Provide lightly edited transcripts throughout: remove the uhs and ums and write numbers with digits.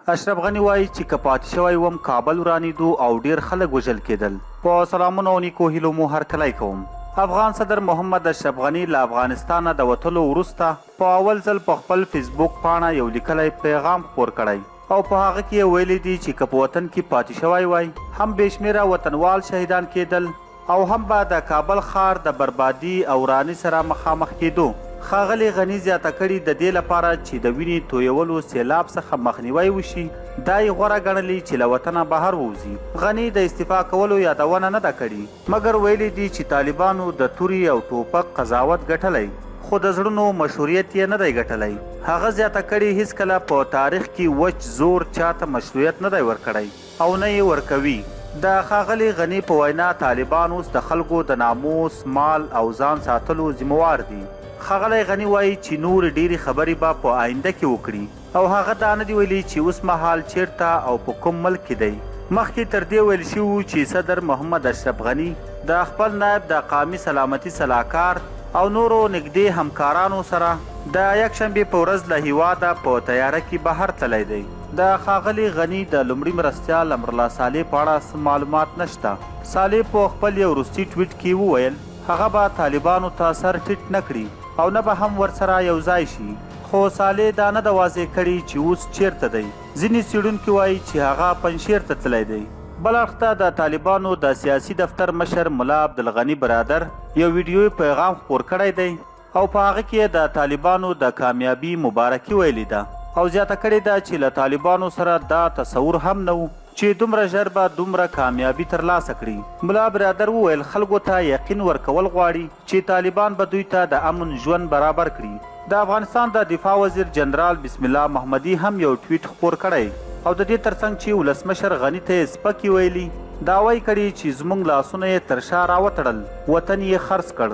اشرف غنی وایي چې که پاتې شوی وم کابل ورانېدو او ډیر خلک وژل کېدل. په سلامونو او نیکو هیلو مو هرکلی کوم. افغان صدر محمد اشرف غنی له افغانستانه د وتلو وروسته په اول ځل په خپل فیسبوک پاڼه یو لیکلی پیغام خپور کړی او په هغه کې یې ویلي دي چې که په وطن کې پاتې شوی وای هم بېشمېره وطنوال شهیدان کېدل او هم به د کابل ښار د بربادي او وراني سره مخامخ کېدو. ښاغلي غني زیاته کړي د دې لپاره چې د وینې تویولو سیلاب څخه مخنیوی وشي دا یې غوره ګڼلي چې له وطنه بهر ووځي. غني د استعفا کولو یادونه نه ده کړې مګر ویلي دي چې طالبانو د تورې او ټوپک قضاوت ګټلی خو د زړونو مشروعیت یې نه دی ګټلی. هغه زیاته کړي هیڅکله په تاریخ کې وچ زور چاته مشروعیت نه دی ورکړی او نه یې ورکوي. د ښاغلي غني په وینا طالبان اوس د خلکو د ناموس مال او ځان ساتلو ذمهوار دي. ښاغلی غني وایي چې نور ډیرې خبرې به په آینده کې وکړي او هغه دا نه دي ویلي چې اوس مهال چیرته او په کوم ملک کې دی. مخکې تر دې ویل شوي وو چې صدر محمد اشرف غني د خپل نایب د قومي سلامتي صلاحکار او نورو نږدې همکارانو سره د یکشنبې په ورځ له هیواده په تیاره کې بهر تللی دی. د ښاغلي غني د لومړي مرستیال امرالله صالح په اړه معلومات نشته. صالح په خپل یو وروستي ټویټ کې وویل هغه به طالبانو ته سر ټیټ نه کړي او نه به هم ورسره یو ځای شي. خو صالح دا نه ده واضح کړي چې اوس چیرته دی. ځینې څېړونکي وایي چې هغه پنجشیر ته تللی دی. بل اړخ د طالبانو د سیاسي دفتر مشر ملا عبدالغني برادر یو ویډیوي پیغام خپور کړی دی او په هغه کې د طالبانو د کامیابي مبارکي ویلې ده او زیاته کړې ده چې له طالبانو سره دا تصور هم نه و چې دومره ژر به دومره کامیابي ترلاسه کړي. ملا برادر وویل خلکو ته یقین ورکول غواړي چې طالبان به دوی ته د امن ژوند برابر کړي. د افغانستان د دفاع وزیر جنرال بسم الله محمدي هم یو ټویټ خپور کړی او د دې ترڅنګ چې ولسمشر غني ته یې سپکې ویلي دعوی کړي چې زموږ لاسونه یې تر شا راوتړل وطن یې خرڅ کړ.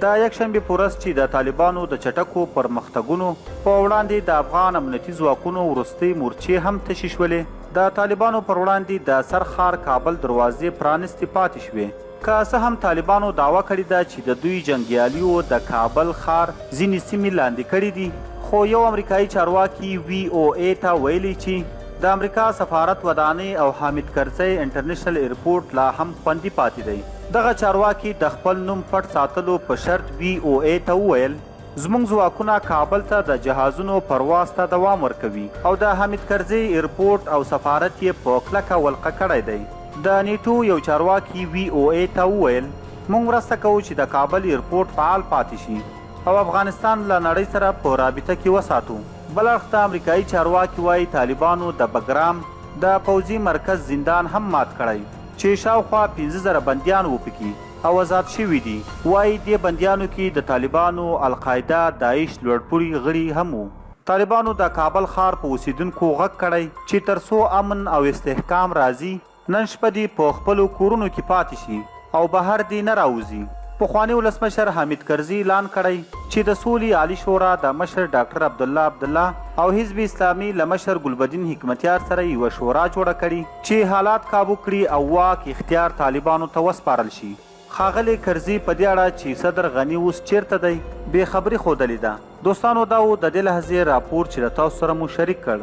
د یکشنبې په ورځ چې د طالبانو د چټکو پرمختګونو په وړاندې د افغان امنیتي ځواکونو وروستۍ مورچې هم تشې شولې د طالبانو پر وړاندې د سرخار کابل دروازې پرانستې پاتې شوې. که څه هم طالبانو دعوه کړې ده چې د دوی جنګیالیو د کابل ښار ځینې سیمې لاندې کړي دي خو یو امریکایي چارواکي VOA ته ویلي چې د امریکا سفارت ودانۍ او حامد کرزی انټرنیشنل ایرپورټ لا هم خوندي پاتې دی. دغه چارواکي د خپل نوم پټ ساتلو په شرط VOA ته وویل زموږ ځواکونه کابل ته د جهازونو پرواز ته دوام ورکوي او د حامد کرزی ایرپورټ او سفارت یې په کلکه ولقه کړی دی. د نیټو یو چارواکي VOA ته وویل موږ مرسته کوو چې د کابل ایرپورټ فعال پاتې شي او افغانستان له نړۍ سره په رابطه کې وساتو. بل اړخ ته امریکایي چارواکي وایي طالبانو د بګرام د پوځي مرکز زندان هم مات کړی چې شاوخوا 15,000 بندیان وپکي او آزاد شوي دي. وایي دې بندیانو کې د طالبانو القاعده داعش لوړپوړي غړي هم وو. طالبانو د کابل ښار په اوسیدونکو غږ کړی چې تر څو امن او استحکام راځي نن شپه دې په خپلو کورونو کې پاتې شي او بهر دې نه راوځي. پخوانی ولسمشر حامد کرزي اعلان کړی چې د سولې عالی شورا د مشر ډاکټر عبدالله او حزب اسلامي له مشر ګلبدین حکمتیار سره یوه شورا جوړه کړي چې حالات کابو کړي او واک اختیار طالبانو ته وسپارل شي. ښاغلي کرزي په دې اړه چې صدر غني اوس چیرته دی بې خبري ښودلې ده. دوستانو دا و د دې لحظې راپور چې له تاسو سره مو شریک کړ.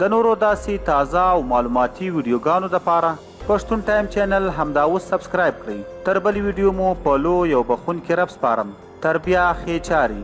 د نورو داسې تازه او معلوماتي ویډیوګانو دپاره پښتون ټایم چینل همدا اوس سبسکرایب کړئ. تر بلې ویډیو مو په لو یو بخونکي رب سپارم. تر بیا ښې چارې.